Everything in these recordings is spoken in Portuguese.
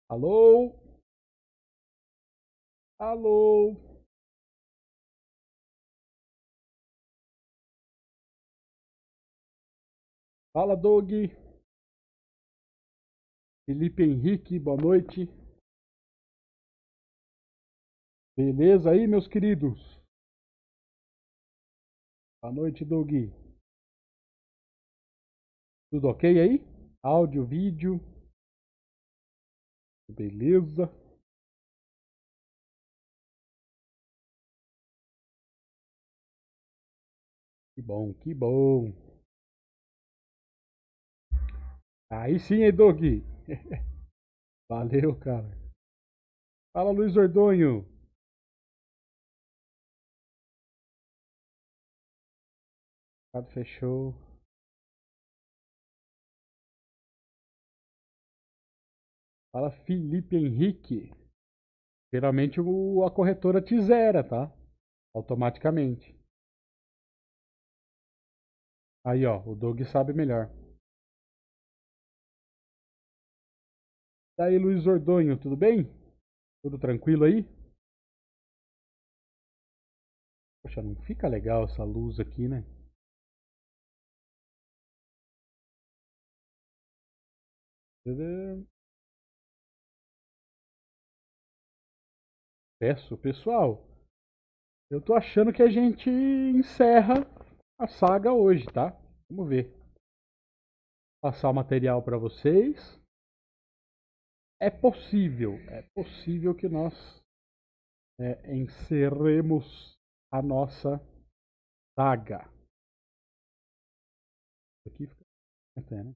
Alô? Alô? Fala, Doug. Felipe Henrique, boa noite. Beleza aí, meus queridos? Boa noite, Doug. Tudo ok aí? Áudio, vídeo, beleza? Que bom, que bom. Aí sim, hein, Doug? Valeu, cara. Fala, Luiz Ordonho. Fechou. Fala, Felipe Henrique. Geralmente a corretora te zera, tá? Automaticamente. Aí, ó, o Doug sabe melhor. E aí, Luiz Ordonho, tudo bem? Tudo tranquilo aí? Poxa, não fica legal essa luz aqui, né? Peço, pessoal, eu tô achando que a gente encerra a saga hoje, tá? Vamos ver. Passar o material para vocês. É possível que nós encerremos a nossa saga. Aqui fica até, né?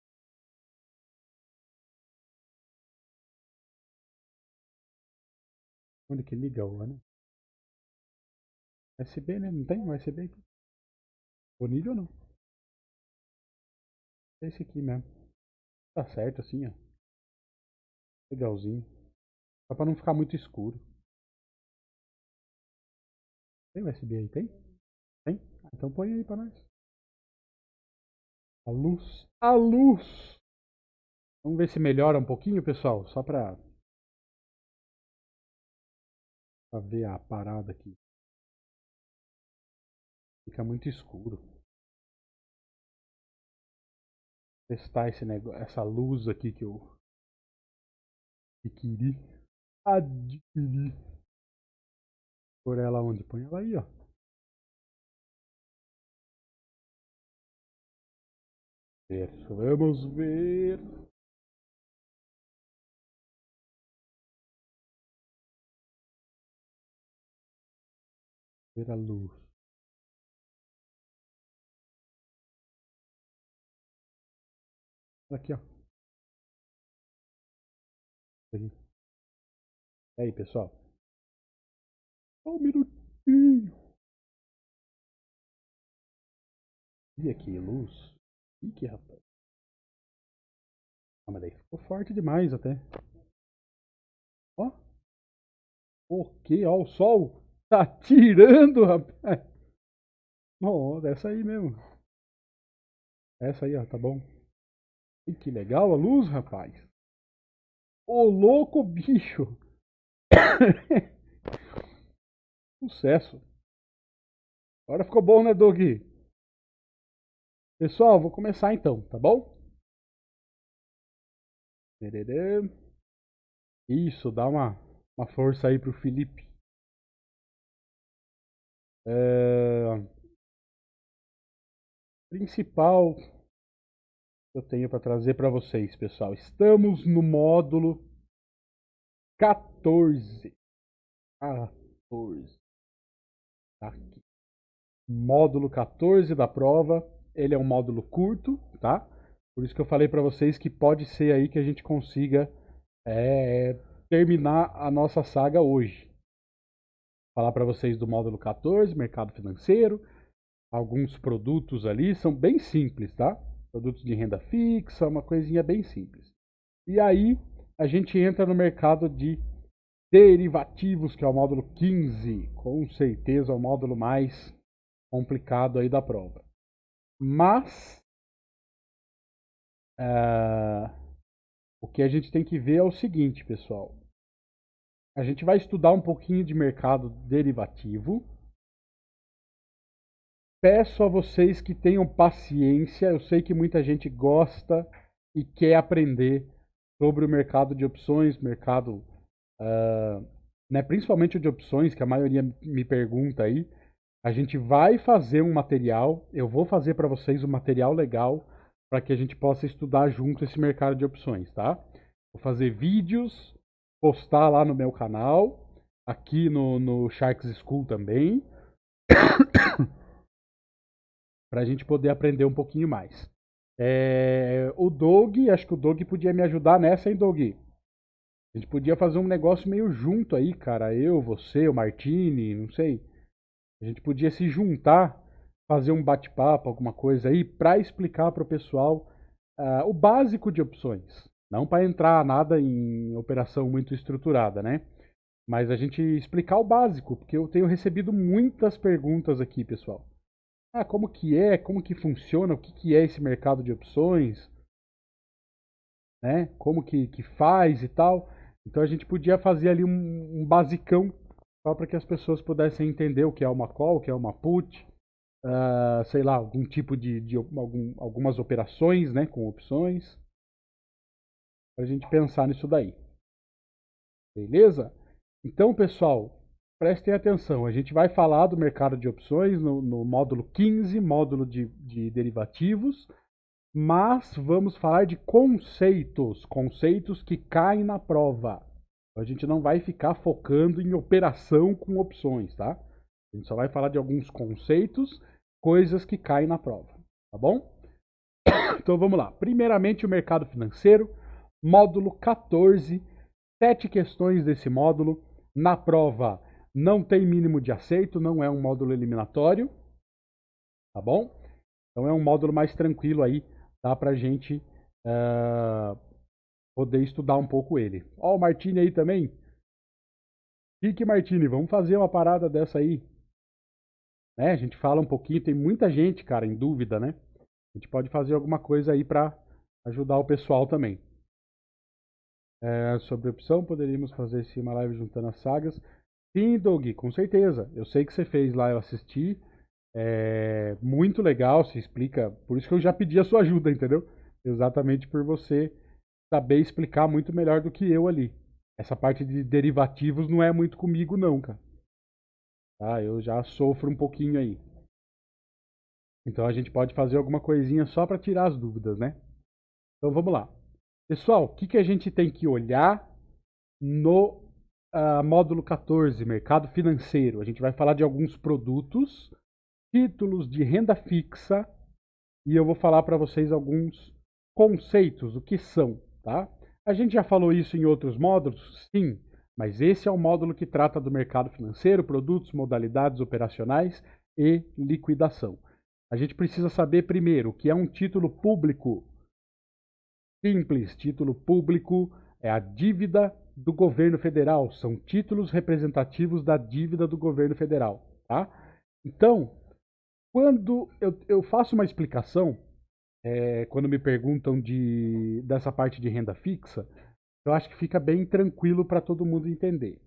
Onde que liga o, né? USB, né? Não tem USB aqui? Disponível não? É esse aqui mesmo. Tá certo assim, ó. Legalzinho. Só pra não ficar muito escuro. Tem USB aí? Tem? Tem? Então põe aí pra nós. A luz. A luz! Vamos ver se melhora um pouquinho, pessoal. Só pra ver a parada aqui. Fica muito escuro. Testar esse negócio, essa luz aqui que eu adquiri. Adquiri. Por ela onde? Põe ela aí, ó. Vamos ver. Ver a luz. Aqui, ó. Aqui. E aí, pessoal? Só um minutinho. E aqui, luz. Ih, rapaz. Ah, mas daí ficou forte demais até. Ó. O que? Ó, o sol tá tirando, rapaz. Ó, dessa aí mesmo. Essa aí, ó, tá bom. Ih, que legal a luz, rapaz. Ô, louco, bicho. Sucesso. Agora ficou bom, né, Doug? Pessoal, vou começar então, tá bom? Isso, dá uma força aí pro Felipe. É, principal que eu tenho para trazer para vocês, pessoal. Estamos no módulo 14. 14. Tá aqui. Módulo 14 da prova. Ele é um módulo curto, tá? Por isso que eu falei para vocês que pode ser aí que a gente consiga é, terminar a nossa saga hoje. Falar para vocês do módulo 14, mercado financeiro. Alguns produtos ali são bem simples, tá? Produtos de renda fixa, uma coisinha bem simples. E aí a gente entra no mercado de derivativos, que é o módulo 15, com certeza é o módulo mais complicado aí da prova. Mas O que a gente tem que ver é o seguinte, pessoal. A gente vai estudar um pouquinho de mercado derivativo. Peço a vocês que tenham paciência. Eu sei que muita gente gosta e quer aprender sobre o mercado de opções, mercado, né, principalmente o de opções, que a maioria me pergunta aí. A gente vai fazer um material, eu vou fazer para vocês um material legal para que a gente possa estudar junto esse mercado de opções, tá? Vou fazer vídeos, postar lá no meu canal, aqui no Sharks School também, para a gente poder aprender um pouquinho mais. O Doug, acho que o Doug podia me ajudar nessa, hein, Doug? A gente podia fazer um negócio meio junto aí, cara. Eu, você, o Martini, não sei. A gente podia se juntar, fazer um bate-papo, alguma coisa aí, para explicar para o pessoal o básico de opções. Não para entrar nada em operação muito estruturada, né? Mas a gente explicar o básico, porque eu tenho recebido muitas perguntas aqui, pessoal. Ah, como que é? Como que funciona? O que que é esse mercado de opções? Né? Como que faz e tal. Então a gente podia fazer ali um basicão só para que as pessoas pudessem entender o que é uma call, o que é uma put, sei lá, algum tipo de algumas operações, né, com opções, para a gente pensar nisso daí. Beleza? Então, pessoal, prestem atenção. A gente vai falar do mercado de opções no módulo 15, módulo de derivativos, mas vamos falar de conceitos, conceitos que caem na prova. A gente não vai ficar focando em operação com opções, tá? A gente só vai falar de alguns conceitos, coisas que caem na prova, tá bom? Então vamos lá. Primeiramente, o mercado financeiro, módulo 14, 7 questões desse módulo. Na prova, não tem mínimo de aceito, não é um módulo eliminatório, tá bom? Então é um módulo mais tranquilo aí, dá pra gente poder estudar um pouco ele. Ó, o Martini aí também. Rick Martini, vamos fazer uma parada dessa aí. Né? A gente fala um pouquinho, tem muita gente, cara, em dúvida, né? A gente pode fazer alguma coisa aí pra ajudar o pessoal também. Sobre opção, poderíamos fazer sim uma live juntando as sagas. Sim, Doug, com certeza. Eu sei que você fez lá, eu assisti. É muito legal, se explica. Por isso que eu já pedi a sua ajuda, entendeu? Exatamente por você saber explicar muito melhor do que eu ali. Essa parte de derivativos não é muito comigo, não, cara. Tá? Eu já sofro um pouquinho aí. Então a gente pode fazer alguma coisinha só para tirar as dúvidas, né? Então vamos lá. Pessoal, o que a gente tem que olhar no módulo 14, mercado financeiro? A gente vai falar de alguns produtos, títulos de renda fixa e eu vou falar para vocês alguns conceitos, o que são, tá? A gente já falou isso em outros módulos? Sim, mas esse é o módulo que trata do mercado financeiro, produtos, modalidades operacionais e liquidação. A gente precisa saber primeiro o que é um título público. Simples, título público é a dívida do governo federal, são títulos representativos da dívida do governo federal, tá? Então, quando eu faço uma explicação, quando me perguntam dessa parte de renda fixa, eu acho que fica bem tranquilo para todo mundo entender.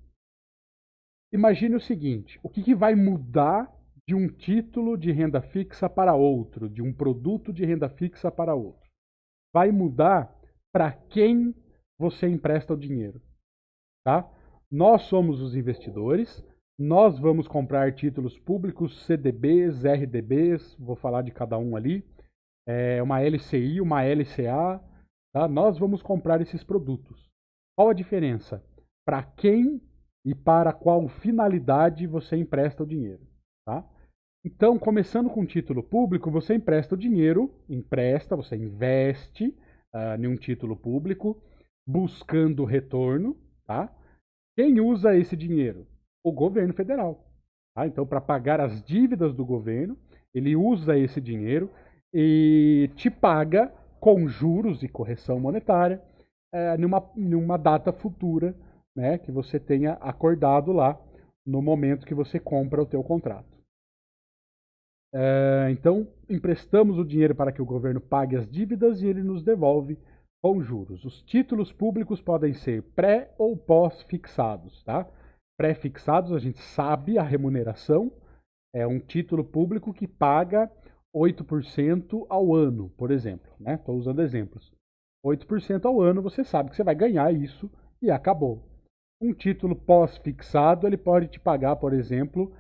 Imagine o seguinte: o que vai mudar de um título de renda fixa para outro, de um produto de renda fixa para outro? Vai mudar para quem você empresta o dinheiro, tá? Nós somos os investidores, nós vamos comprar títulos públicos, CDBs, RDBs, vou falar de cada um ali, uma LCI, uma LCA, tá? Nós vamos comprar esses produtos. Qual a diferença? Para quem e para qual finalidade você empresta o dinheiro, tá? Então, começando com título público, você empresta o dinheiro, você investe em um título público, buscando retorno, tá? Quem usa esse dinheiro? O governo federal. Tá? Então, para pagar as dívidas do governo, ele usa esse dinheiro e te paga com juros e correção monetária numa data futura, né, que você tenha acordado lá no momento que você compra o teu contrato. Então, emprestamos o dinheiro para que o governo pague as dívidas e ele nos devolve com juros. Os títulos públicos podem ser pré ou pós-fixados, tá? Pré-fixados, a gente sabe a remuneração, é um título público que paga 8% ao ano, por exemplo, né? Estou usando exemplos. 8% ao ano, você sabe que você vai ganhar isso e acabou. Um título pós-fixado, ele pode te pagar, por exemplo,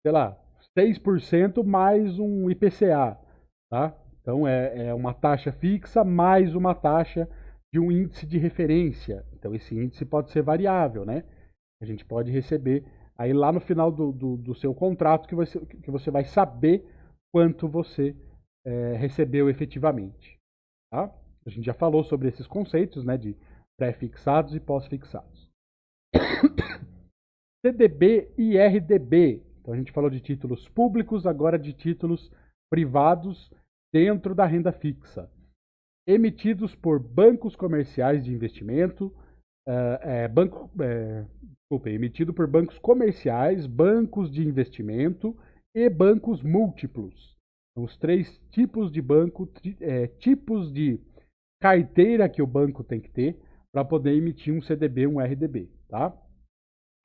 sei lá, 6% mais um IPCA, tá? Então é uma taxa fixa mais uma taxa de um índice de referência. Então esse índice pode ser variável, né? A gente pode receber aí lá no final do seu contrato que você vai saber quanto você recebeu efetivamente, tá? A gente já falou sobre esses conceitos, né, de pré-fixados e pós-fixados. CDB e RDB. Então a gente falou de títulos públicos, agora de títulos privados dentro da renda fixa. Emitidos por bancos comerciais de investimento, emitido por bancos comerciais, bancos de investimento e bancos múltiplos. São os três tipos de banco, tipos de carteira que o banco tem que ter para poder emitir um CDB, um RDB, tá?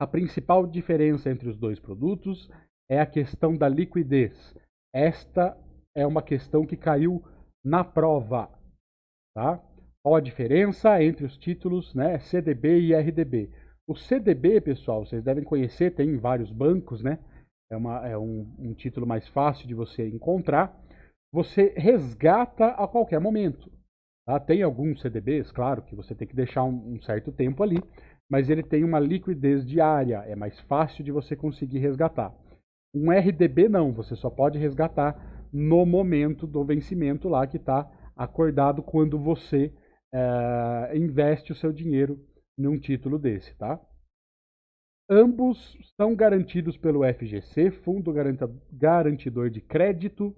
A principal diferença entre os dois produtos é a questão da liquidez. Esta é uma questão que caiu na prova, tá? Qual a diferença entre os títulos, né, CDB e RDB? O CDB, pessoal, vocês devem conhecer, tem em vários bancos, né? É um título mais fácil de você encontrar. Você resgata a qualquer momento. Tá? Tem alguns CDBs, claro, que você tem que deixar um certo tempo ali, mas ele tem uma liquidez diária, é mais fácil de você conseguir resgatar. Um RDB não, você só pode resgatar no momento do vencimento lá que está acordado quando você investe o seu dinheiro num título desse, tá? Ambos são garantidos pelo FGC, Fundo Garantidor de Crédito,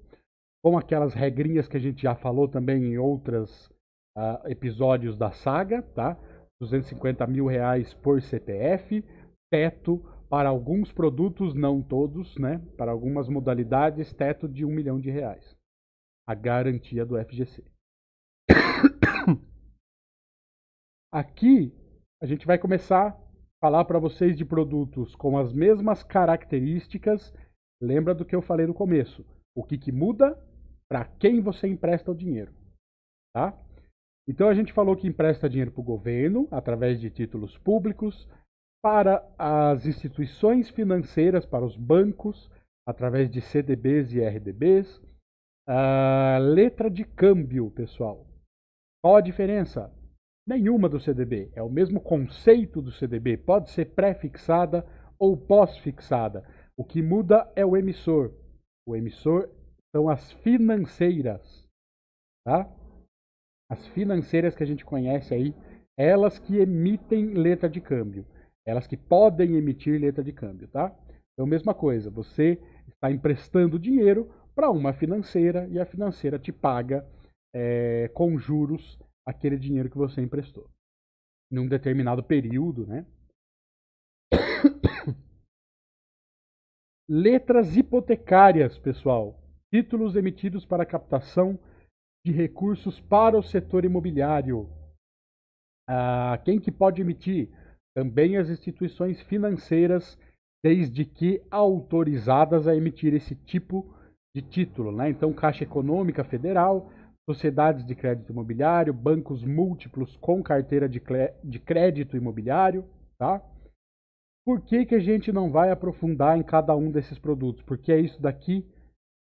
com aquelas regrinhas que a gente já falou também em outros episódios da saga, tá? 250 mil reais por CPF, teto para alguns produtos, não todos, né? Para algumas modalidades, teto de 1 milhão de reais. A garantia do FGC. Aqui a gente vai começar a falar para vocês de produtos com as mesmas características. Lembra do que eu falei no começo? O que muda? Para quem você empresta o dinheiro, tá? Então a gente falou que empresta dinheiro para o governo através de títulos públicos, para as instituições financeiras, para os bancos através de CDBs e RDBs. Letra de câmbio, pessoal. Qual a diferença? Nenhuma do CDB. É o mesmo conceito do CDB. Pode ser pré-fixada ou pós-fixada. O que muda é o emissor. O emissor são as financeiras, tá? As financeiras que a gente conhece aí, elas que emitem letra de câmbio. Elas que podem emitir letra de câmbio, tá? Então, mesma coisa, você está emprestando dinheiro para uma financeira e a financeira te paga com juros aquele dinheiro que você emprestou. Num determinado período, né? Letras hipotecárias, pessoal. Títulos emitidos para captação de recursos para o setor imobiliário. Quem que pode emitir? Também as instituições financeiras, desde que autorizadas a emitir esse tipo de título, né? Então, Caixa Econômica Federal, sociedades de crédito imobiliário, bancos múltiplos com carteira de crédito imobiliário, tá? Por que que a gente não vai aprofundar em cada um desses produtos? Porque é isso daqui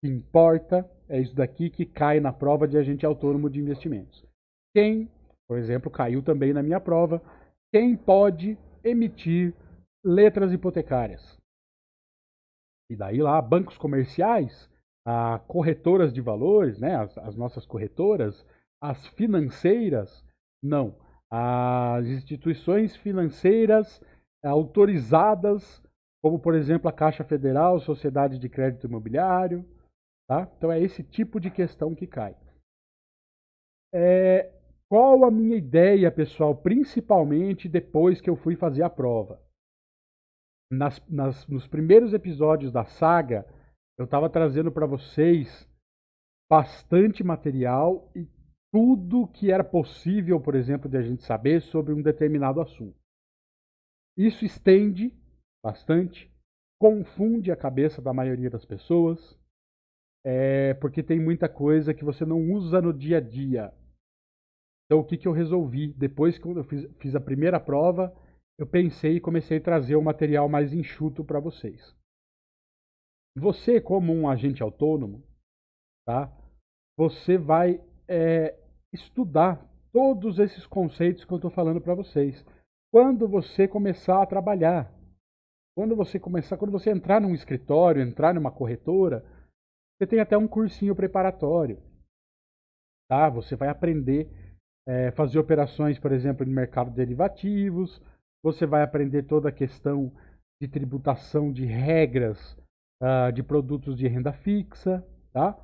que importa, é isso daqui que cai na prova de agente autônomo de investimentos. Quem, por exemplo, caiu também na minha prova, quem pode emitir letras hipotecárias? E daí lá, bancos comerciais, corretoras de valores, né, as nossas corretoras, as financeiras, não. As instituições financeiras autorizadas, como por exemplo a Caixa Federal, Sociedade de Crédito Imobiliário, tá? Então é esse tipo de questão que cai. Qual a minha ideia, pessoal, principalmente depois que eu fui fazer a prova? Nos primeiros episódios da saga, eu estava trazendo para vocês bastante material e tudo que era possível, por exemplo, de a gente saber sobre um determinado assunto. Isso estende bastante, confunde a cabeça da maioria das pessoas, porque tem muita coisa que você não usa no dia a dia. Então, o que, que eu resolvi? Depois que eu fiz a primeira prova, eu pensei e comecei a trazer o material mais enxuto para vocês. Você, como um agente autônomo, tá? Você vai estudar todos esses conceitos que eu estou falando para vocês. Quando você começar a trabalhar, quando você entrar num escritório, entrar numa corretora, você tem até um cursinho preparatório, tá? Você vai aprender fazer operações, por exemplo, no mercado de derivativos, você vai aprender toda a questão de tributação de regras de produtos de renda fixa, tá?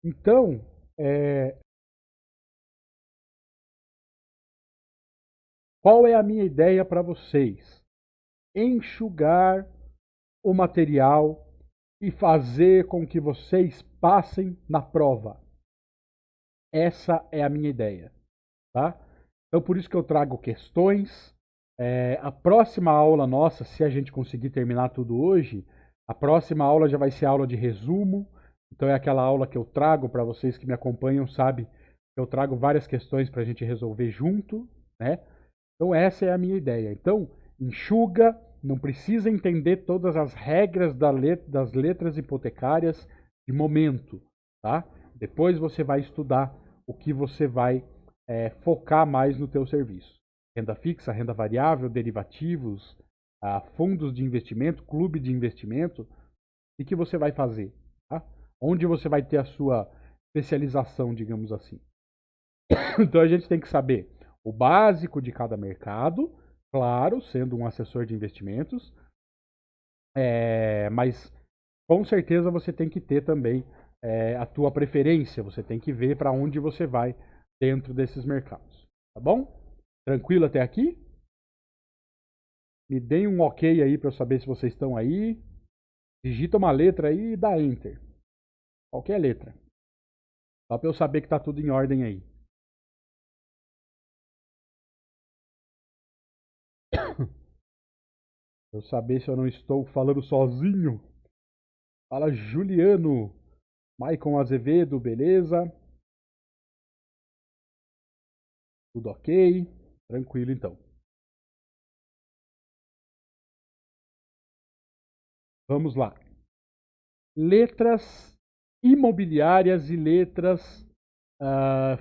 Então, qual é a minha ideia para vocês? Enxugar o material e fazer com que vocês passem na prova. Essa é a minha ideia, tá? Então, por isso que eu trago questões. A próxima aula nossa, se a gente conseguir terminar tudo hoje, a próxima aula já vai ser aula de resumo. Então, é aquela aula que eu trago para vocês que me acompanham, sabe? Eu trago várias questões para a gente resolver junto, né? Então, essa é a minha ideia. Então, enxuga, não precisa entender todas as regras das letras hipotecárias de momento, tá? Depois você vai estudar o que você vai focar mais no teu serviço. Renda fixa, renda variável, derivativos, fundos de investimento, clube de investimento, e que você vai fazer, tá? Onde você vai ter a sua especialização, digamos assim. Então a gente tem que saber o básico de cada mercado, claro, sendo um assessor de investimentos, mas com certeza você tem que ter também a tua preferência, você tem que ver para onde você vai dentro desses mercados, tá bom? Tranquilo até aqui? Me deem um ok aí para eu saber se vocês estão aí. Digita uma letra aí e dá Enter. Qualquer letra. Só para eu saber que tá tudo em ordem aí. Pra eu saber se eu não estou falando sozinho. Fala Juliano. Maicon Azevedo, beleza? Tudo ok? Tranquilo então. Vamos lá. Letras imobiliárias e letras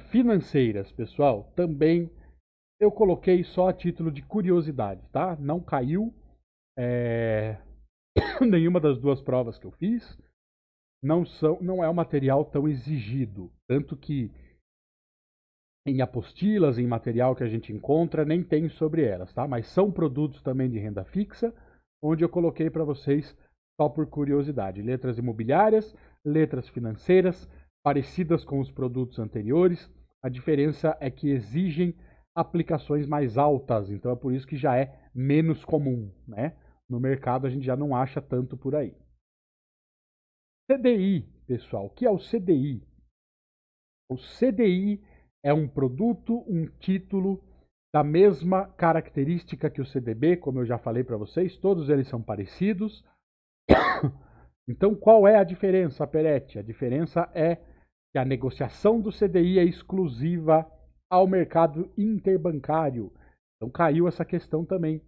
financeiras, pessoal. Também eu coloquei só a título de curiosidade, tá? Não caiu nenhuma das duas provas que eu fiz. Não é um material tão exigido. Tanto que em apostilas, em material que a gente encontra, nem tem sobre elas, tá? Mas são produtos também de renda fixa, onde eu coloquei para vocês só por curiosidade. Letras imobiliárias, letras financeiras, parecidas com os produtos anteriores. A diferença é que exigem aplicações mais altas, então é por isso que já é menos comum, né? No mercado a gente já não acha tanto por aí. CDI, pessoal, o que é o CDI? O CDI é um produto, um título da mesma característica que o CDB, como eu já falei para vocês, todos eles são parecidos. Então, qual é a diferença, Peretti? A diferença é que a negociação do CDI é exclusiva ao mercado interbancário. Então, caiu essa questão também.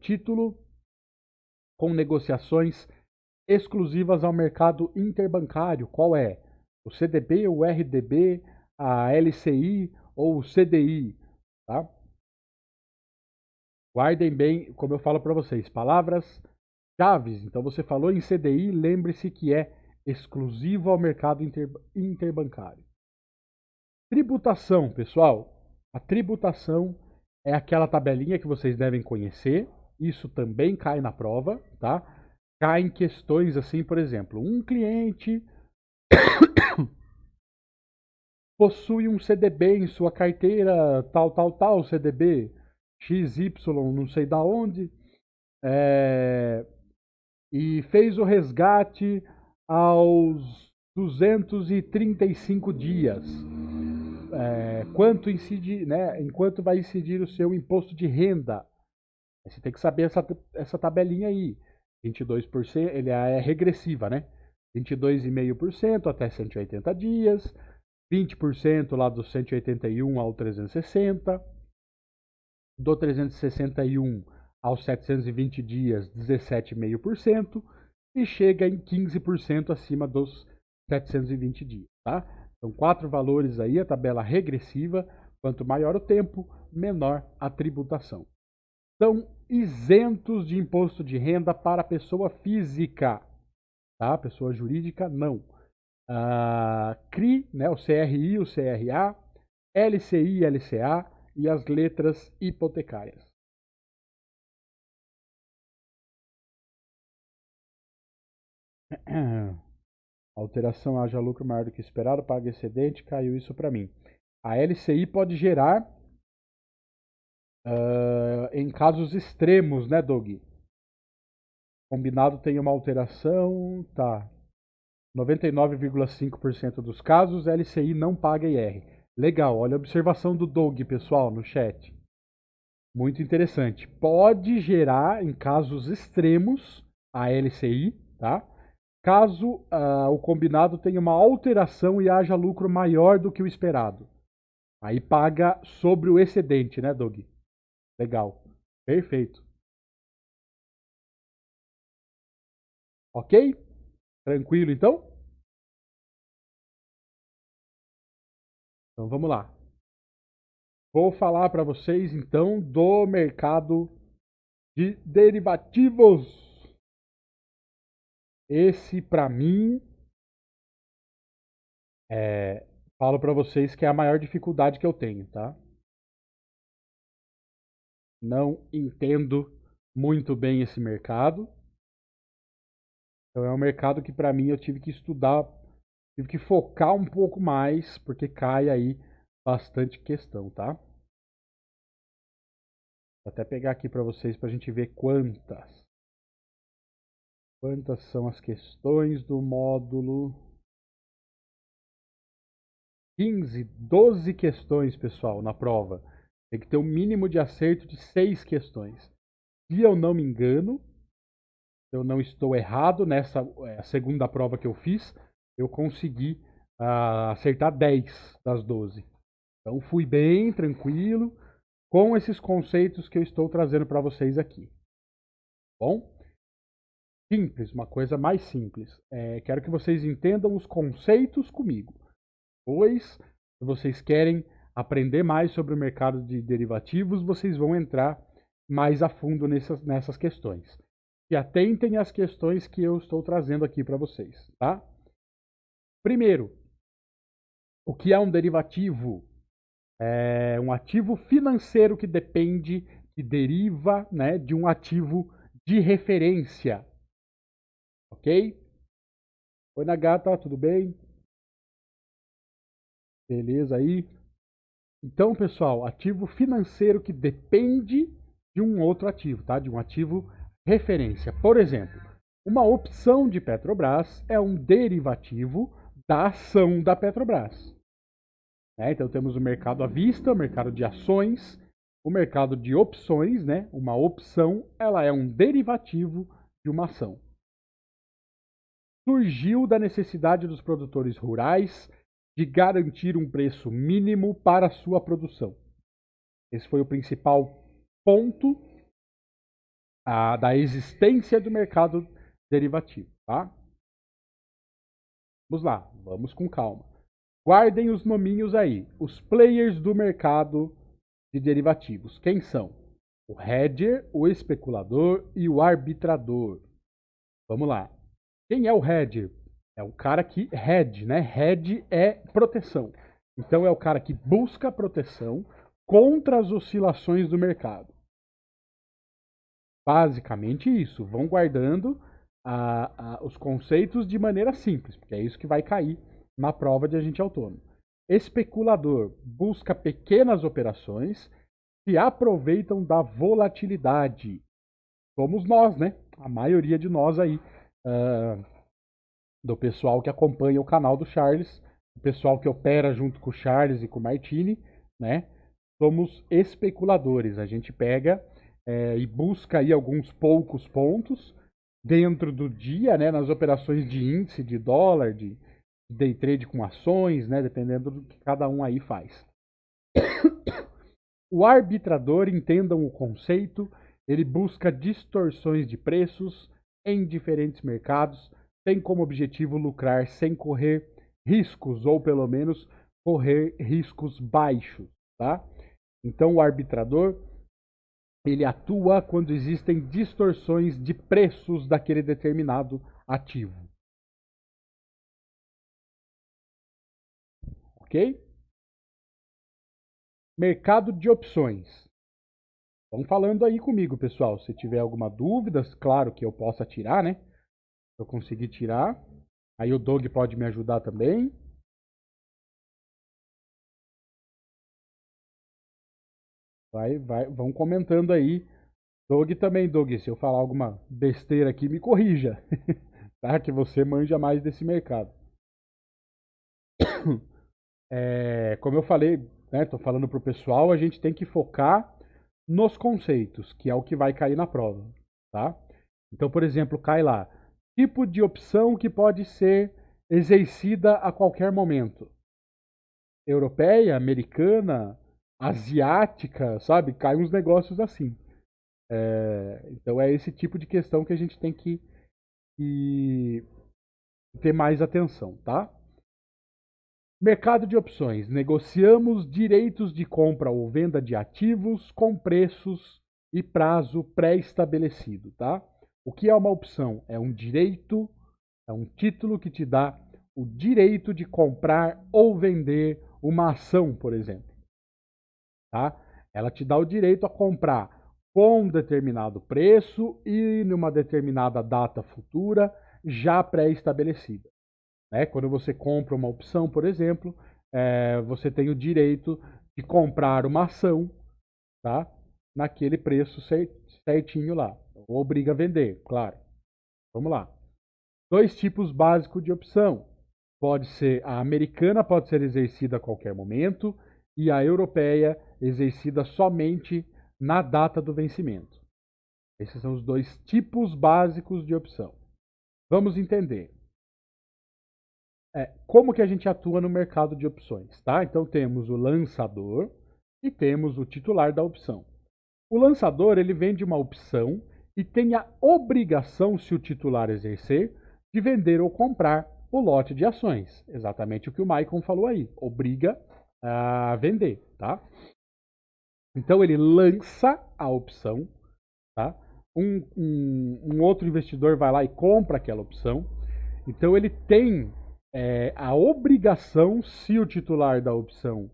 Título com negociações exclusivas ao mercado interbancário. Qual é? O CDB, o RDB, a LCI ou o CDI, tá? Guardem bem, como eu falo para vocês, palavras chaves. Então você falou em CDI, lembre-se que é exclusivo ao mercado interbancário. Tributação, pessoal. A tributação é aquela tabelinha que vocês devem conhecer. Isso também cai na prova, tá? Cai em questões assim, por exemplo, um cliente possui um CDB em sua carteira, tal CDB, XY, não sei da onde, e fez o resgate aos 235 dias. Quanto incide, né, em quanto vai incidir o seu imposto de renda? Você tem que saber essa tabelinha aí. 22%, ele é regressiva, né? 22,5% até 180 dias, 20% lá dos 181 ao 360, do 361 aos 720 dias, 17,5%, e chega em 15% acima dos 720 dias, tá? São 4 valores aí, a tabela regressiva. Quanto maior o tempo, menor a tributação. São isentos de imposto de renda para pessoa física, tá? Pessoa jurídica, não. CRI, né, o CRI, o CRA, LCI e LCA e as letras hipotecárias. Alteração, haja lucro maior do que esperado, paga excedente, caiu isso para mim. A LCI pode gerar em casos extremos, né, Doug? Combinado tem uma alteração, tá. 99,5% dos casos, LCI não paga IR. Legal, olha a observação do Doug, pessoal, no chat. Muito interessante. Pode gerar, em casos extremos, a LCI, tá? Caso o combinado tenha uma alteração e haja lucro maior do que o esperado. Aí paga sobre o excedente, né, Doug? Legal. Perfeito. Ok? Tranquilo, então? Então vamos lá. Vou falar para vocês, então, do mercado de derivativos. Esse, para mim, falo para vocês que é a maior dificuldade que eu tenho, tá? Não entendo muito bem esse mercado. Então é um mercado que para mim eu tive que estudar, tive que focar um pouco mais, porque cai aí bastante questão, tá? Vou até pegar aqui para vocês para a gente ver quantas. Quantas são as questões do módulo 15, 12 questões, pessoal, na prova. Tem que ter um mínimo de acerto de 6 questões. Se eu não me engano, se eu não estou errado nessa segunda prova que eu fiz, eu consegui acertar 10 das 12. Então fui bem tranquilo com esses conceitos que eu estou trazendo para vocês aqui. Bom? Simples, uma coisa mais simples. Quero que vocês entendam os conceitos comigo. Pois, se vocês querem aprender mais sobre o mercado de derivativos, vocês vão entrar mais a fundo nessas questões. E atentem às questões que eu estou trazendo aqui para vocês, tá? Primeiro, o que é um derivativo? É um ativo financeiro que depende, que deriva, né, de um ativo de referência. Ok? Oi, Nagata, tudo bem? Beleza aí? Então, pessoal, ativo financeiro que depende de um outro ativo, tá? De um ativo referência. Por exemplo, uma opção de Petrobras é um derivativo da ação da Petrobras. Então temos o mercado à vista, o mercado de ações, o mercado de opções, né? Uma opção, ela é um derivativo de uma ação. Surgiu da necessidade dos produtores rurais de garantir um preço mínimo para a sua produção. Esse foi o principal ponto da existência do mercado derivativo, tá? Vamos lá, vamos com calma. Guardem os nominhos aí. Os players do mercado de derivativos. Quem são? O hedger, o especulador e o arbitrador. Vamos lá. Quem é o hedger? É o cara que hedge, né? Hedge é proteção. Então é o cara que busca proteção contra as oscilações do mercado. Basicamente isso. Vão guardando os conceitos de maneira simples, porque é isso que vai cair na prova de agente autônomo. Especulador busca pequenas operações que aproveitam da volatilidade. Somos nós, né? A maioria de nós aí do pessoal que acompanha o canal do Charles, o pessoal que opera junto com o Charles e com o Martini, né? Somos especuladores. A gente pega e busca aí alguns poucos pontos dentro do dia, né? Nas operações de índice, de dólar, de day trade com ações, né? Dependendo do que cada um aí faz. O arbitrador, entendam o conceito, ele busca distorções de preços em diferentes mercados, tem como objetivo lucrar sem correr riscos, ou pelo menos correr riscos baixos, tá? Então o arbitrador, ele atua quando existem distorções de preços daquele determinado ativo. Ok? Mercado de opções. Vão falando aí comigo, pessoal. Se tiver alguma dúvida, claro que eu possa tirar, né? Se eu conseguir tirar. Aí o Doug pode me ajudar também. Vão comentando aí. Doug também, Doug. Se eu falar alguma besteira aqui, me corrija. Tá? Que você manja mais desse mercado. Como eu falei, né? Tô falando pro pessoal, a gente tem que focar nos conceitos, que é o que vai cair na prova, tá? Então, por exemplo, cai lá, tipo de opção que pode ser exercida a qualquer momento. Europeia, americana, asiática, sabe? Cai uns negócios assim. Então é esse tipo de questão que a gente tem que ter mais atenção, tá? Mercado de opções. Negociamos direitos de compra ou venda de ativos com preços e prazo pré-estabelecido, tá? O que é uma opção? É um direito, é um título que te dá o direito de comprar ou vender uma ação, por exemplo, tá? Ela te dá o direito a comprar com um determinado preço e numa determinada data futura já pré-estabelecida. Né? Quando você compra uma opção, por exemplo, você tem o direito de comprar uma ação, tá? Naquele preço certinho lá. Obriga a vender, claro. Vamos lá. Dois tipos básicos de opção. Pode ser a americana, pode ser exercida a qualquer momento, e a europeia, exercida somente na data do vencimento. Esses são os dois tipos básicos de opção. Vamos entender. Como que a gente atua no mercado de opções, tá? Então temos o lançador e temos o titular da opção. O lançador, ele vende uma opção e tem a obrigação, se o titular exercer, de vender ou comprar o lote de ações. Exatamente o que o Maicon falou aí. Obriga a vender, tá? Então ele lança a opção, tá? Um outro investidor vai lá e compra aquela opção. Então ele tem a obrigação, se o titular da opção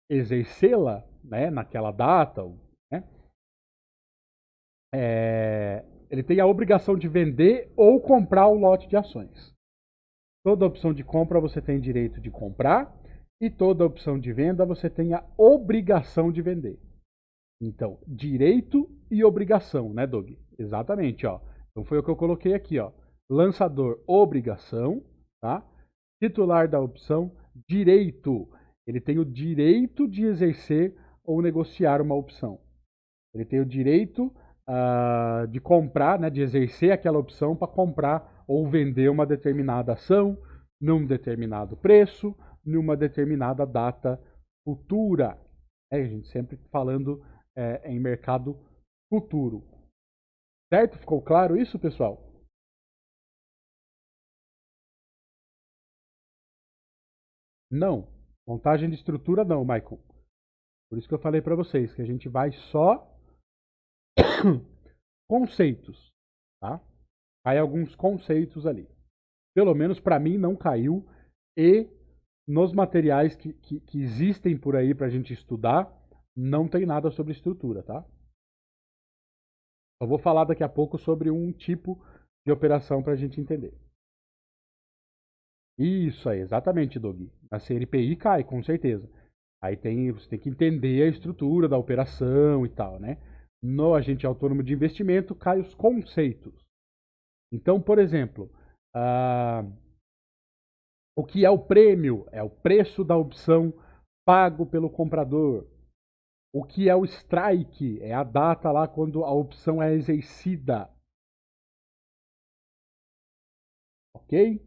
exercê-la, né, naquela data, né, ele tem a obrigação de vender ou comprar o lote de ações. Toda opção de compra você tem direito de comprar e toda opção de venda você tem a obrigação de vender. Então, direito e obrigação, né, Doug? Exatamente, ó. Então foi o que eu coloquei aqui, ó. Lançador, obrigação, tá? Titular da opção, direito. Ele tem o direito de exercer ou negociar uma opção. Ele tem o direito de comprar, né, de exercer aquela opção para comprar ou vender uma determinada ação num determinado preço, numa determinada data futura. A gente sempre falando em mercado futuro. Certo? Ficou claro isso, pessoal? Não. Montagem de estrutura não, Michael. Por isso que eu falei para vocês que a gente vai só conceitos, tá? Cai alguns conceitos ali. Pelo menos para mim não caiu e nos materiais que existem por aí para a gente estudar, não tem nada sobre estrutura, tá? Eu vou falar daqui a pouco sobre um tipo de operação para a gente entender. Isso aí, exatamente, Doug. Na CNPI cai, com certeza. Você tem que entender a estrutura da operação e tal, né? No agente autônomo de investimento cai os conceitos. Então, por exemplo, O que é o prêmio? É o preço da opção pago pelo comprador. O que é o strike? É a data lá quando a opção é exercida. Ok?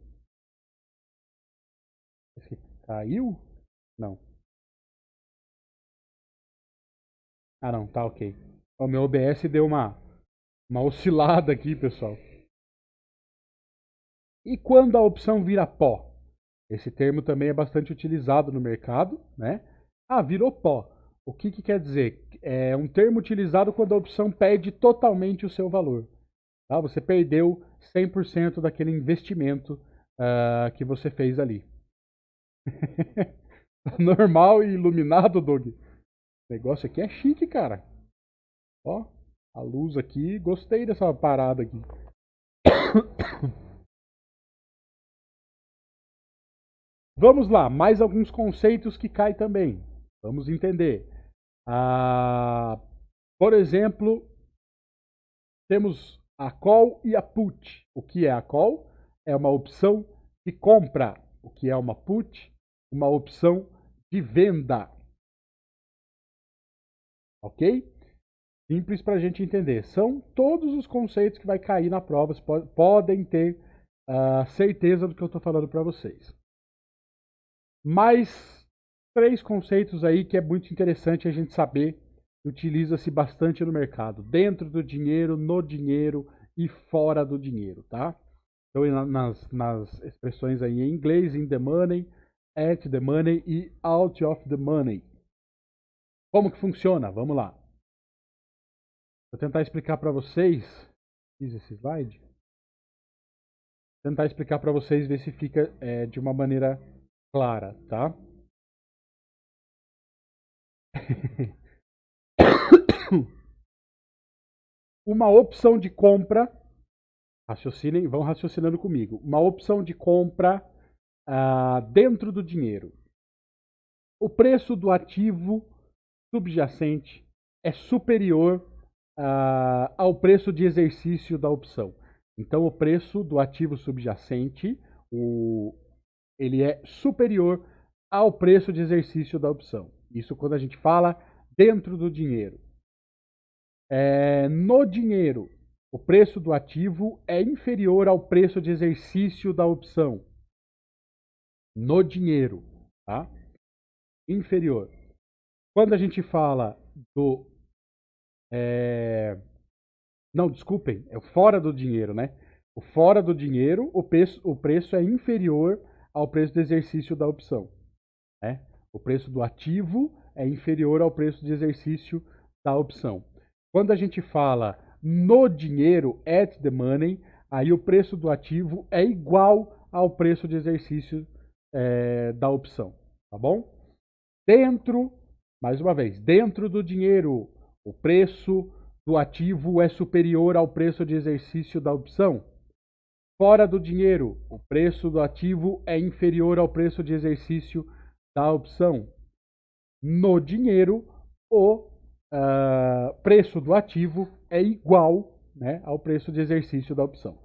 Esse caiu? Não. Ah, não, tá ok. O meu OBS deu uma oscilada aqui, pessoal. E quando a opção vira pó? Esse termo também é bastante utilizado no mercado, né? Ah, virou pó. O que, que quer dizer? É um termo utilizado quando a opção perde totalmente o seu valor. Tá? Você perdeu 100% daquele investimento que você fez ali. Normal e iluminado, Doug. O negócio aqui é chique, cara. Ó, a luz aqui. Gostei dessa parada aqui. Vamos lá, mais alguns conceitos que caem também. Vamos entender. Ah, por exemplo, temos a call e a put. O que é a call? É uma opção de compra. O que é uma put? Uma opção de venda. Ok? Simples para a gente entender. São todos os conceitos que vai cair na prova. Vocês podem ter certeza do que eu estou falando para vocês. Mais três conceitos aí que é muito interessante a gente saber. Utiliza-se bastante no mercado. Dentro do dinheiro, no dinheiro e fora do dinheiro, tá? Então, nas expressões aí em inglês, in the money, at the money e out of the money. Como que funciona? Vamos lá. Vou tentar explicar para vocês. Fiz esse slide? Tentar explicar para vocês, ver se fica de uma maneira clara, tá? Uma opção de compra, raciocinem, vão raciocinando comigo. Uma opção de compra dentro do dinheiro. O preço do ativo subjacente é superior ao preço de exercício da opção. Então, o preço do ativo subjacente, ele é superior ao preço de exercício da opção. Isso quando a gente fala dentro do dinheiro. No dinheiro, o preço do ativo é inferior ao preço de exercício da opção. No dinheiro, tá? Inferior. Quando a gente fala do não, desculpem, é o fora do dinheiro, né? O fora do dinheiro, o preço é inferior ao preço do exercício da opção. Né? O preço do ativo é inferior ao preço de exercício da opção. Quando a gente fala no dinheiro, at the money, aí o preço do ativo é igual ao preço de exercício da opção. Tá bom? Dentro, mais uma vez, dentro do dinheiro, o preço do ativo é superior ao preço de exercício da opção. Fora do dinheiro, o preço do ativo é inferior ao preço de exercício da opção. No dinheiro, o preço do ativo é igual, né, ao preço de exercício da opção.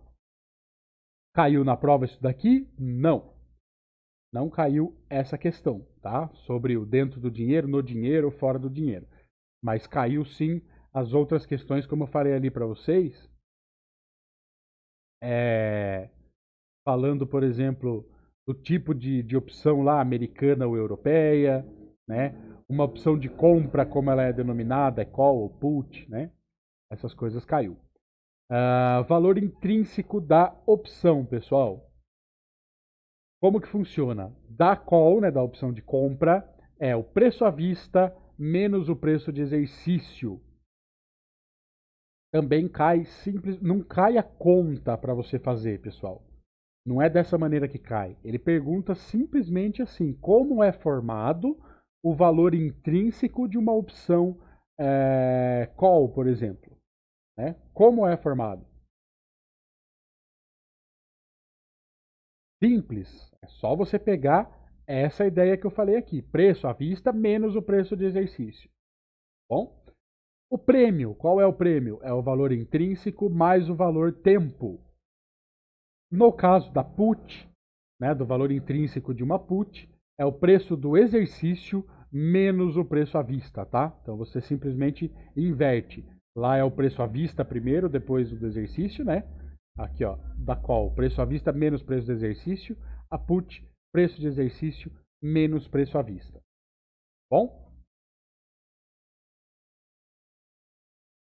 Caiu na prova isso daqui? Não. Não caiu essa questão, tá? Sobre o dentro do dinheiro, no dinheiro, fora do dinheiro. Mas caiu sim as outras questões, como eu falei ali para vocês. Falando, por exemplo, do tipo de opção lá, americana ou europeia, né? Uma opção de compra, como ela é denominada, é call ou put, né? Essas coisas caiu. Valor intrínseco da opção, pessoal. Como que funciona? Da call, né, da opção de compra, é o preço à vista menos o preço de exercício. Também cai simples, não cai a conta para você fazer, pessoal. Não é dessa maneira que cai. Ele pergunta simplesmente assim: como é formado o valor intrínseco de uma opção call, por exemplo? Né? Como é formado? Simples. É só você pegar essa ideia que eu falei aqui: preço à vista menos o preço de exercício. Bom? O prêmio, qual é o prêmio? É o valor intrínseco mais o valor tempo. No caso da put, né, do valor intrínseco de uma put, é o preço do exercício menos o preço à vista, tá? Então você simplesmente inverte. Lá é o preço à vista primeiro, depois o do exercício, né? Aqui, ó, da call, preço à vista menos preço do exercício, a put, preço de exercício menos preço à vista. Bom?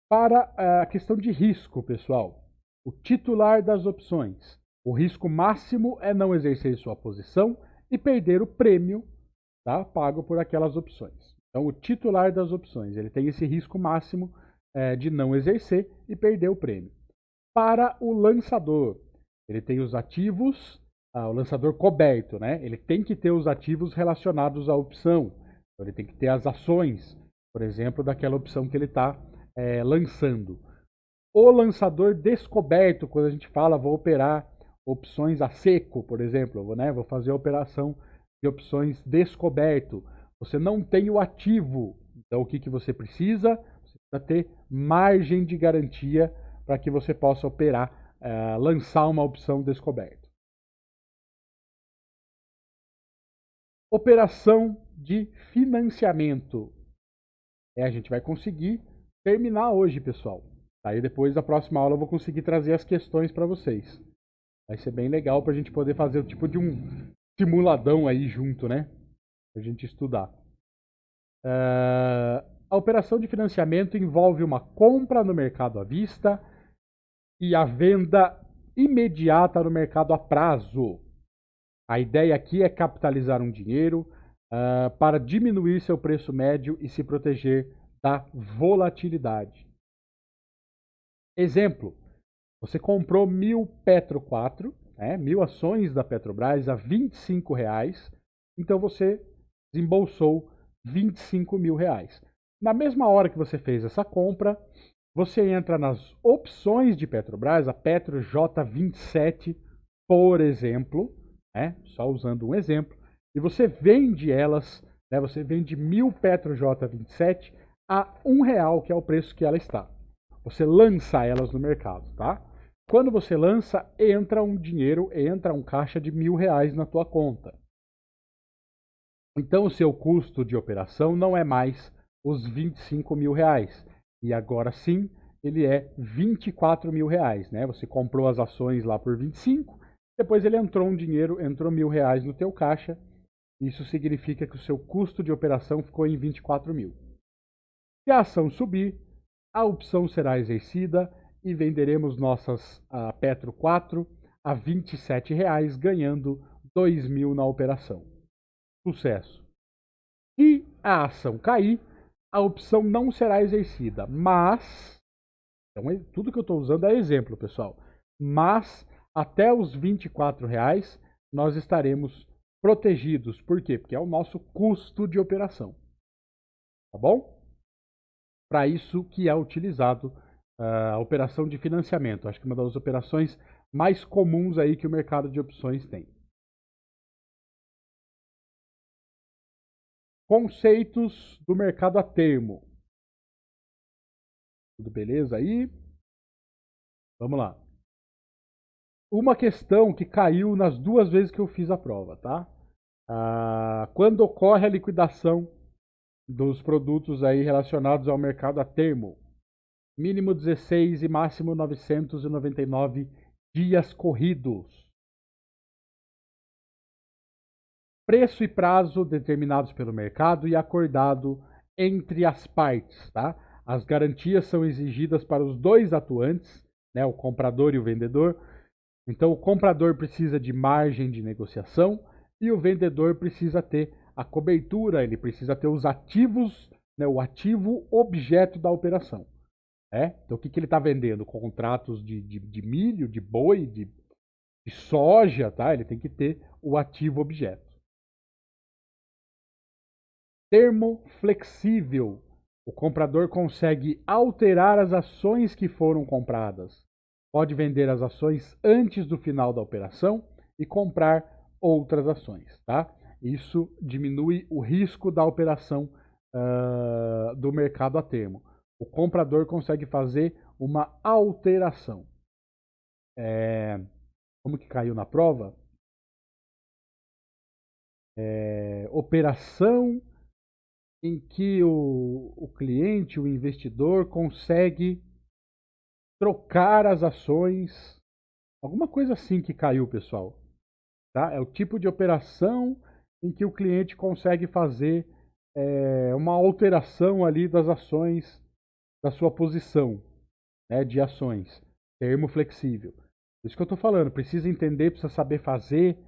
Para a questão de risco, pessoal, o titular das opções. O risco máximo é não exercer sua posição e perder o prêmio, tá, pago por aquelas opções. Então, o titular das opções, ele tem esse risco máximo de não exercer e perder o prêmio. Para o lançador, ele tem os ativos, o lançador coberto, né? Ele tem que ter os ativos relacionados à opção. Então, ele tem que ter as ações, por exemplo, daquela opção que ele está lançando. O lançador descoberto, quando a gente fala, vou operar opções a seco, por exemplo, né? Vou fazer a operação de opções descoberto. Você não tem o ativo. Então, o que, que você precisa? Você precisa ter margem de garantia para que você possa operar, lançar uma opção descoberto. Operação de financiamento. A gente vai conseguir terminar hoje, pessoal. Aí depois da próxima aula eu vou conseguir trazer as questões para vocês. Vai ser bem legal para a gente poder fazer o tipo de um simuladão aí junto, né? Para a gente estudar. A operação de financiamento envolve uma compra no mercado à vista e a venda imediata no mercado a prazo. A ideia aqui é capitalizar um dinheiro para diminuir seu preço médio e se proteger da volatilidade. Exemplo, você comprou 1.000 Petro 4, 1.000 ações da Petrobras a R$ 25, então você desembolsou R$ 25.000. Na mesma hora que você fez essa compra, você entra nas opções de Petrobras, a Petro J27, por exemplo, só usando um exemplo, e você vende elas, você vende 1.000 Petro J27 a R$ 1, que é o preço que ela está. Você lança elas no mercado, tá? Quando você lança, entra um dinheiro, entra um caixa de R$ 1.000 na tua conta. Então o seu custo de operação não é mais os R$ 25.000. E agora sim, ele é R$ 24.000, né? Você comprou as ações lá por 25, depois ele entrou um dinheiro, entrou R$ 1.000 no teu caixa. Isso significa que o seu custo de operação ficou em 24.000. Se a ação subir, a opção será exercida e venderemos nossas Petro 4 a R$ 27, ganhando 2.000 na operação. Sucesso. Se a ação cair, a opção não será exercida, mas, então, tudo que eu estou usando é exemplo, pessoal, mas até os R$ 24 nós estaremos protegidos. Por quê? Porque é o nosso custo de operação. Tá bom? Para isso que é utilizado a operação de financiamento. Acho que é uma das operações mais comuns aí que o mercado de opções tem. Conceitos do mercado a termo. Tudo beleza aí? Vamos lá. Uma questão que caiu nas duas vezes que eu fiz a prova, tá? Quando ocorre a liquidação dos produtos aí relacionados ao mercado a termo, mínimo 16 e máximo 999 dias corridos. Preço e prazo determinados pelo mercado e acordado entre as partes, tá? As garantias são exigidas para os dois atuantes, né, o comprador e o vendedor. Então, o comprador precisa de margem de negociação e o vendedor precisa ter a cobertura, ele precisa ter os ativos, né, o ativo objeto da operação. Então, o que ele está vendendo? Contratos de milho, de boi, de soja, tá? Ele tem que ter o ativo objeto. Termo flexível. O comprador consegue alterar as ações que foram compradas. Pode vender as ações antes do final da operação e comprar outras ações, tá? Isso diminui o risco da operação do mercado a termo. O comprador consegue fazer uma alteração. Como que caiu na prova? operação em que o cliente, o investidor, consegue trocar as ações, alguma coisa assim que caiu, pessoal. Tá? É o tipo de operação em que o cliente consegue fazer uma alteração ali das ações, da sua posição, né, de ações. Termo flexível. Isso que eu estou falando, precisa entender, precisa saber fazer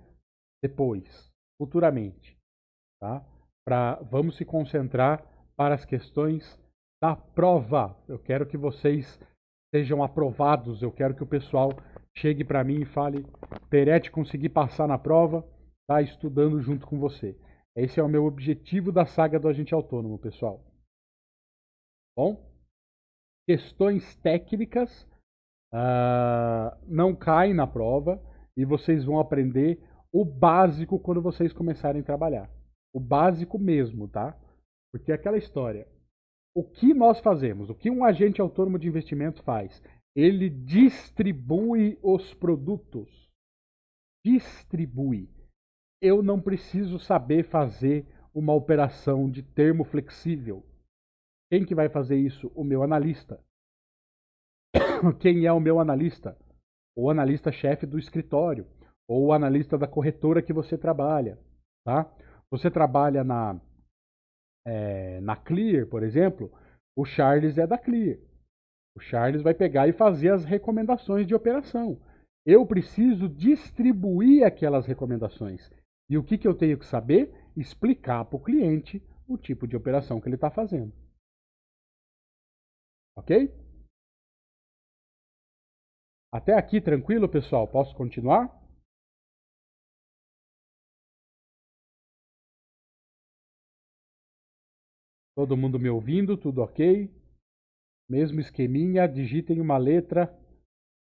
depois, futuramente. Tá? Vamos se concentrar para as questões da prova. Eu quero que vocês sejam aprovados, eu quero que o pessoal chegue para mim e fale: Peretti, consegui passar na prova, tá estudando junto com você. Esse é o meu objetivo da saga do agente autônomo, pessoal. Bom, questões técnicas não caem na prova e vocês vão aprender o básico quando vocês começarem a trabalhar. O básico mesmo, tá? Porque é aquela história. O que nós fazemos? O que um agente autônomo de investimento faz? Ele distribui os produtos. Distribui. Eu não preciso saber fazer uma operação de termo flexível. Quem que vai fazer isso? O meu analista. Quem é o meu analista? O analista-chefe do escritório, ou o analista da corretora que você trabalha. Tá? Você trabalha na Clear, por exemplo, o Charles é da Clear. O Charles vai pegar e fazer as recomendações de operação. Eu preciso distribuir aquelas recomendações. E o que eu tenho que saber? Explicar para o cliente o tipo de operação que ele está fazendo. Ok? Até aqui tranquilo, pessoal? Posso continuar? Todo mundo me ouvindo? Tudo ok? Mesmo esqueminha, digitem uma letra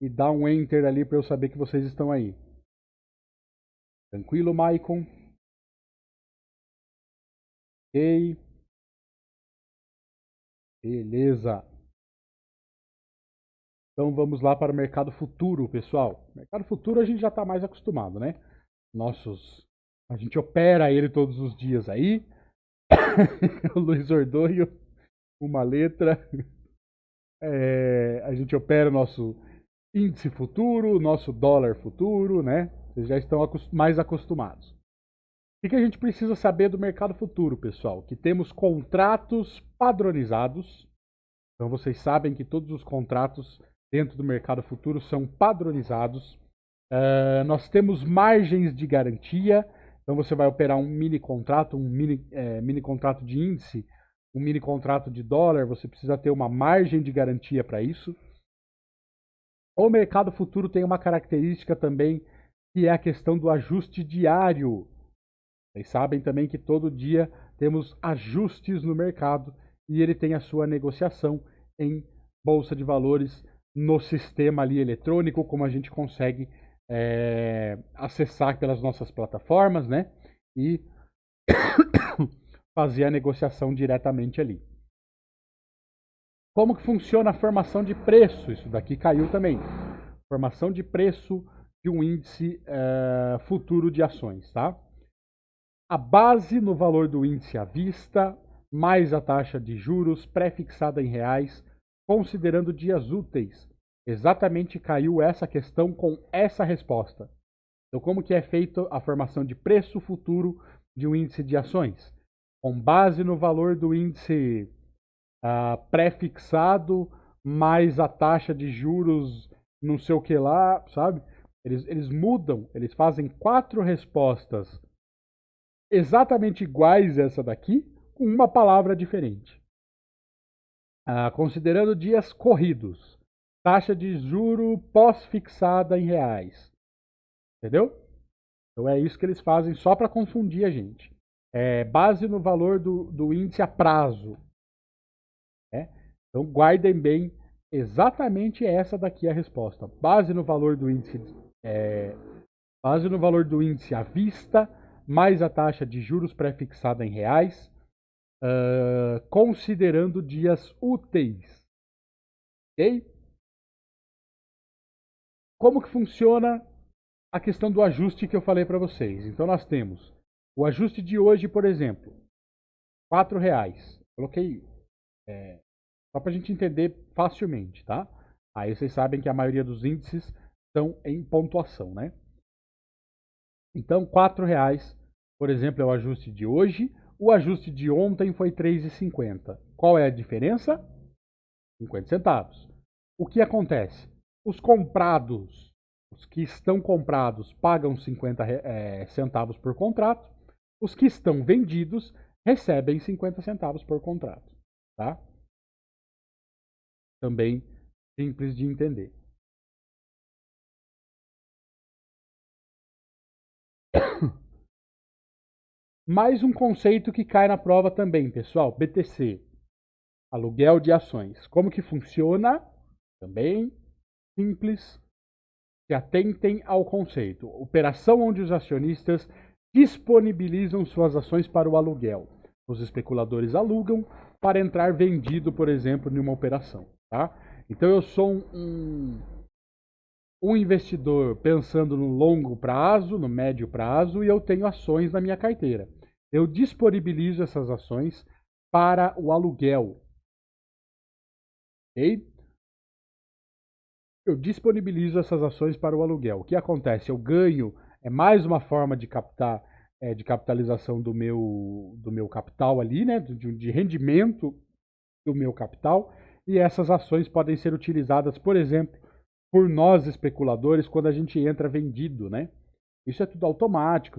e dá um enter ali para eu saber que vocês estão aí. Tranquilo, Maicon? Ok. Beleza. Então vamos lá para o mercado futuro, pessoal. Mercado futuro a gente já está mais acostumado, né? A gente opera ele todos os dias aí. O Luiz Ordonho, uma letra. A gente opera o nosso índice futuro, o nosso dólar futuro, né? Vocês já estão mais acostumados. O que a gente precisa saber do mercado futuro, pessoal? Que temos contratos padronizados. Então vocês sabem que todos os contratos dentro do mercado futuro são padronizados. Nós temos margens de garantia. Então você vai operar um mini contrato, mini contrato de índice, um mini contrato de dólar. Você precisa ter uma margem de garantia para isso. O mercado futuro tem uma característica também, que é a questão do ajuste diário. Vocês sabem também que todo dia temos ajustes no mercado e ele tem a sua negociação em bolsa de valores no sistema ali eletrônico, como a gente consegue acessar pelas nossas plataformas, né? E fazer a negociação diretamente ali. Como que funciona a formação de preço? Isso daqui caiu também. Formação de preço de um índice futuro de ações, tá? A base no valor do índice à vista, mais a taxa de juros pré-fixada em reais, considerando dias úteis. Exatamente caiu essa questão com essa resposta. Então, como que é feita a formação de preço futuro de um índice de ações? Com base no valor do índice pré-fixado, mais a taxa de juros não sei o que lá, sabe? Eles mudam, eles fazem 4 respostas exatamente iguais a essa daqui, com uma palavra diferente. Considerando dias corridos, taxa de juro pós-fixada em reais. Entendeu? Então é isso que eles fazem só para confundir a gente. Base no valor do índice a prazo. Né? Então guardem bem, exatamente essa daqui é a resposta. Base no valor do índice, base no valor do índice à vista, mais a taxa de juros pré-fixada em reais, considerando dias úteis. Ok? Como que funciona a questão do ajuste que eu falei para vocês? Então nós temos O ajuste de hoje, por exemplo, R$ 4. Coloquei só para a gente entender facilmente, tá? Aí vocês sabem que a maioria dos índices estão em pontuação, né? Então, R$ 4, por exemplo, é o ajuste de hoje. O ajuste de ontem foi 3,50. Qual é a diferença? 50 centavos. O que acontece? Os comprados, os que estão comprados, pagam 50 centavos por contrato. Os que estão vendidos recebem 50 centavos por contrato, tá? Também simples de entender. Mais um conceito que cai na prova também, pessoal, BTC, aluguel de ações. Como que funciona? Também simples. Se atentem ao conceito. Operação onde os acionistas disponibilizam suas ações para o aluguel. Os especuladores alugam para entrar vendido, por exemplo, em uma operação, tá? Então eu sou um investidor pensando no longo prazo, no médio prazo, e eu tenho ações na minha carteira. Eu disponibilizo essas ações para o aluguel. Ok? Eu disponibilizo essas ações para o aluguel. O que acontece? Eu ganho, é mais uma forma de captar, de capitalização do meu capital ali, né? De rendimento do meu capital. E essas ações podem ser utilizadas, por exemplo, por nós especuladores quando a gente entra vendido, né? Isso é tudo automático.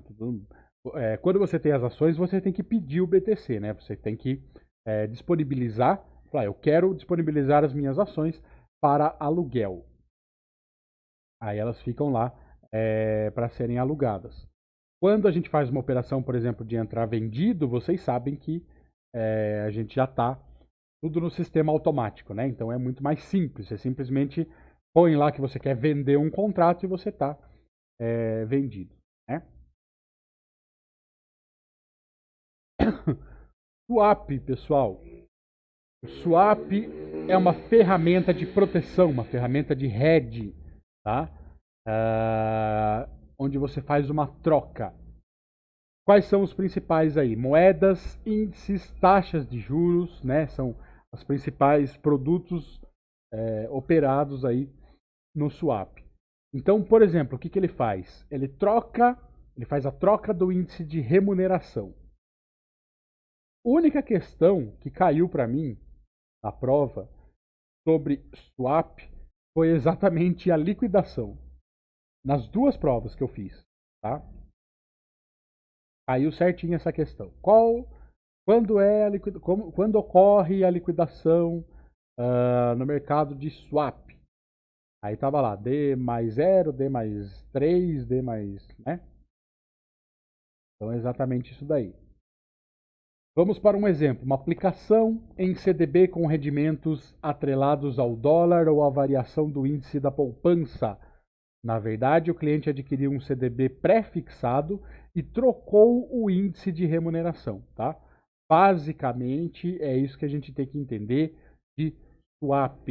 Quando você tem as ações, você tem que pedir o BTC, né? Você tem que disponibilizar. Falar, eu quero disponibilizar as minhas ações para aluguel. Aí elas ficam lá para serem alugadas. Quando a gente faz uma operação, por exemplo, de entrar vendido, vocês sabem que a gente já está tudo no sistema automático, né? Então é muito mais simples. Você simplesmente põe lá que você quer vender um contrato e você está vendido, né? Swap, pessoal. O swap é uma ferramenta de proteção, uma ferramenta de hedge, tá? Onde você faz uma troca. Quais são os principais aí? Moedas, índices, taxas de juros, né? São os principais produtos operados aí no swap. Então, por exemplo, o que ele faz? Ele faz a troca do índice de remuneração. A única questão que caiu para mim na prova sobre swap foi exatamente a liquidação. Nas duas provas que eu fiz, tá? Caiu certinho essa questão. Quando ocorre a liquidação no mercado de swap? Aí tava lá, D mais 0, D mais 3, D mais, né? Então é exatamente isso daí. Vamos para um exemplo, uma aplicação em CDB com rendimentos atrelados ao dólar ou à variação do índice da poupança. Na verdade, o cliente adquiriu um CDB pré-fixado e trocou o índice de remuneração, tá? Basicamente, é isso que a gente tem que entender de swap.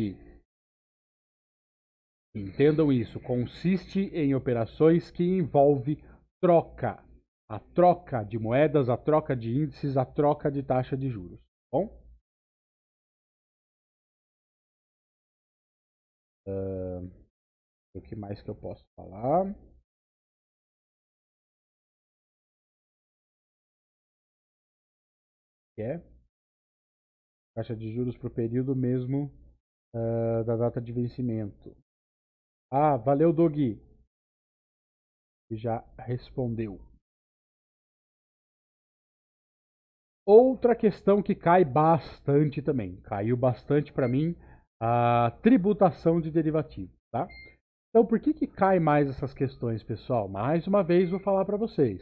Entendam isso, consiste em operações que envolvem troca. A troca de moedas, a troca de índices, a troca de taxa de juros. Bom? O que mais que eu posso falar? Taxa de juros para o período mesmo da data de vencimento. Ah, valeu, Dogi. Já respondeu. Outra questão que cai bastante também, caiu bastante para mim, a tributação de derivativos, tá? Então, por que cai mais essas questões, pessoal? Mais uma vez, vou falar para vocês.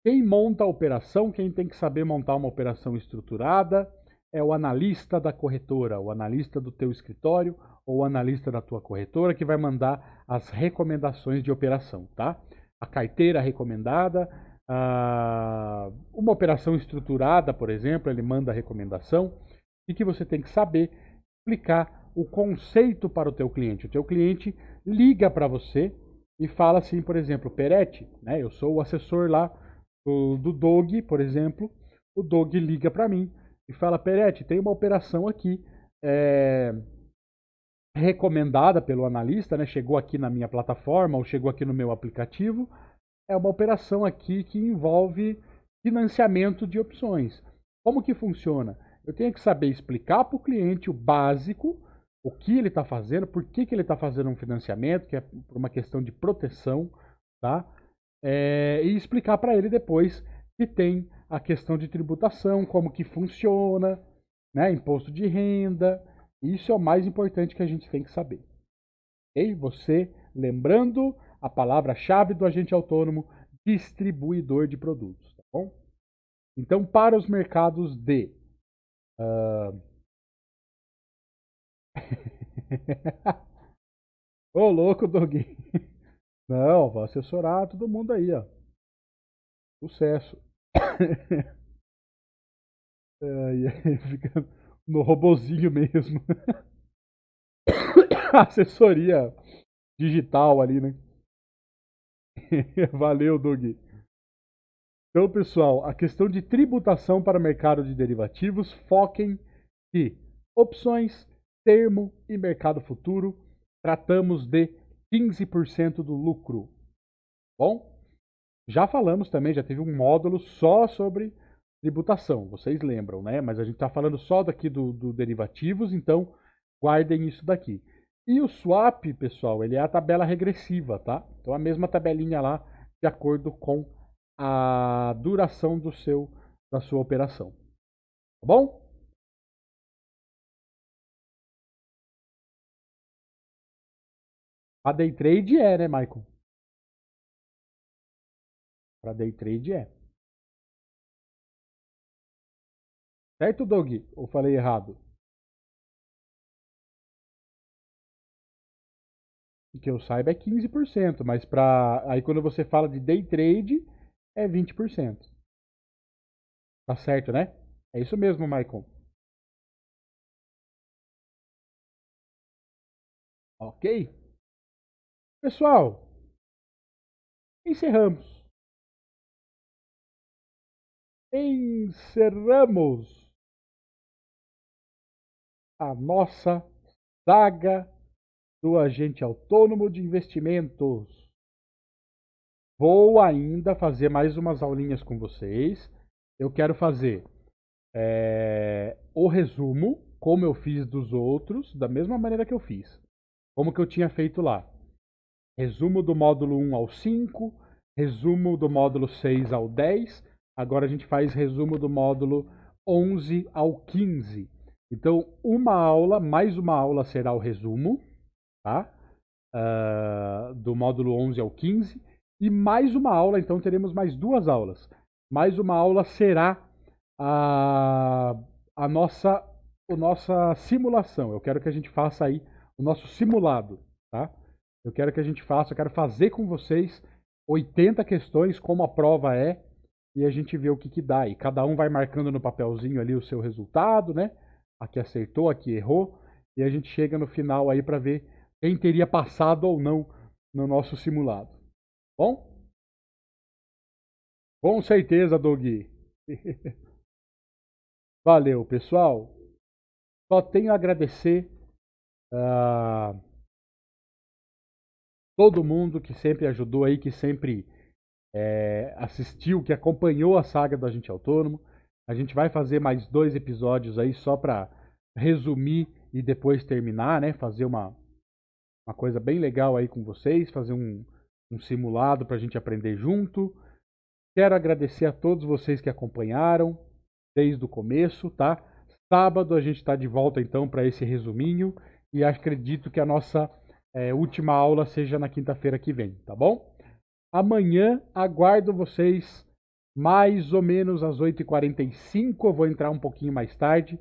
Quem monta a operação, quem tem que saber montar uma operação estruturada, é o analista da corretora, o analista do teu escritório ou o analista da tua corretora que vai mandar as recomendações de operação, tá? A carteira recomendada, uma operação estruturada, por exemplo, ele manda a recomendação e que você tem que saber explicar o conceito para o teu cliente. O teu cliente liga para você e fala assim, por exemplo, Peretti, né? Eu sou o assessor lá do Doug, por exemplo, o Doug liga para mim e fala: Peretti, tem uma operação aqui recomendada pelo analista, né? Chegou aqui na minha plataforma ou chegou aqui no meu aplicativo. É uma operação aqui que envolve financiamento de opções. Como que funciona? Eu tenho que saber explicar para o cliente o básico, o que ele está fazendo, por que ele está fazendo um financiamento, que é por uma questão de proteção, tá? E explicar para ele depois que tem a questão de tributação, como que funciona, né? Imposto de renda. Isso é o mais importante que a gente tem que saber. Ok? Você, lembrando a palavra-chave do agente autônomo, distribuidor de produtos, tá bom? Então, para os mercados de... Ô, louco, Doguinho. Não, vou assessorar todo mundo aí, ó. Sucesso. Fica no robozinho mesmo. Assessoria digital ali, né? Valeu, Doug. Então, pessoal, a questão de tributação para o mercado de derivativos, foquem que opções, termo e mercado futuro, tratamos de 15% do lucro. Bom, já falamos também, já teve um módulo só sobre tributação, vocês lembram, né? Mas a gente está falando só daqui do derivativos, então guardem isso daqui. E o swap, pessoal, ele é a tabela regressiva, tá? Então a mesma tabelinha lá, de acordo com a duração da sua operação. Tá bom? A day trade é, né, Michael? Para day trade é. Certo, Doug? Ou falei errado? Que eu saiba é 15%, mas aí quando você fala de day trade é 20%. Tá certo, né? É isso mesmo, Michael. Ok? Pessoal, encerramos. Encerramos a nossa saga do agente autônomo de investimentos. Vou ainda fazer mais umas aulinhas com vocês. Eu quero fazer o resumo, como eu fiz dos outros, da mesma maneira que eu fiz. Como que eu tinha feito lá. Resumo do módulo 1 ao 5, resumo do módulo 6 ao 10. Agora a gente faz resumo do módulo 11 ao 15. Então, uma aula, mais uma aula será o resumo, tá? Do módulo 11 ao 15. E mais uma aula, então teremos mais duas aulas. Mais uma aula será a nossa simulação. Eu quero que a gente faça aí o nosso simulado, tá? Eu quero que a gente faça, eu quero fazer com vocês 80 questões, como a prova é, e a gente vê o que dá. E cada um vai marcando no papelzinho ali o seu resultado, né? Aqui acertou, aqui errou, e a gente chega no final aí para ver quem teria passado ou não no nosso simulado. Bom? Com certeza, Doug. Valeu, pessoal. Só tenho a agradecer a todo mundo que sempre ajudou aí, que sempre assistiu, que acompanhou a saga do Agente Autônomo. A gente vai fazer mais 2 episódios aí só para resumir e depois terminar, né? Fazer uma coisa bem legal aí com vocês, fazer um simulado para a gente aprender junto. Quero agradecer a todos vocês que acompanharam desde o começo, tá? Sábado a gente está de volta então para esse resuminho e acredito que a nossa última aula seja na quinta-feira que vem, tá bom? Amanhã aguardo vocês mais ou menos às 8h45. Eu vou entrar um pouquinho mais tarde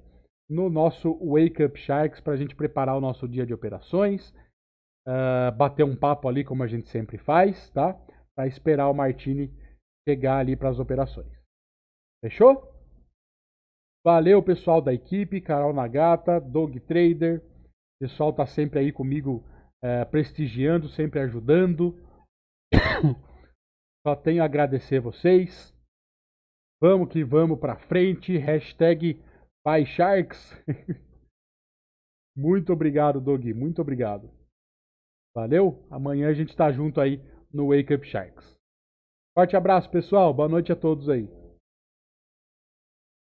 no nosso Wake Up Sharks para a gente preparar o nosso dia de operações, bater um papo ali como a gente sempre faz, tá? Para esperar o Martini chegar ali para as operações. Fechou? Valeu, pessoal da equipe, Carol Nagata, Dog Trader. O pessoal tá sempre aí comigo, prestigiando, sempre ajudando. Só tenho a agradecer vocês. Vamos que vamos pra frente. Hashtag BuySharks. Muito obrigado, Doug. Muito obrigado. Valeu? Amanhã a gente tá junto aí no Wake Up Sharks. Forte abraço, pessoal. Boa noite a todos aí.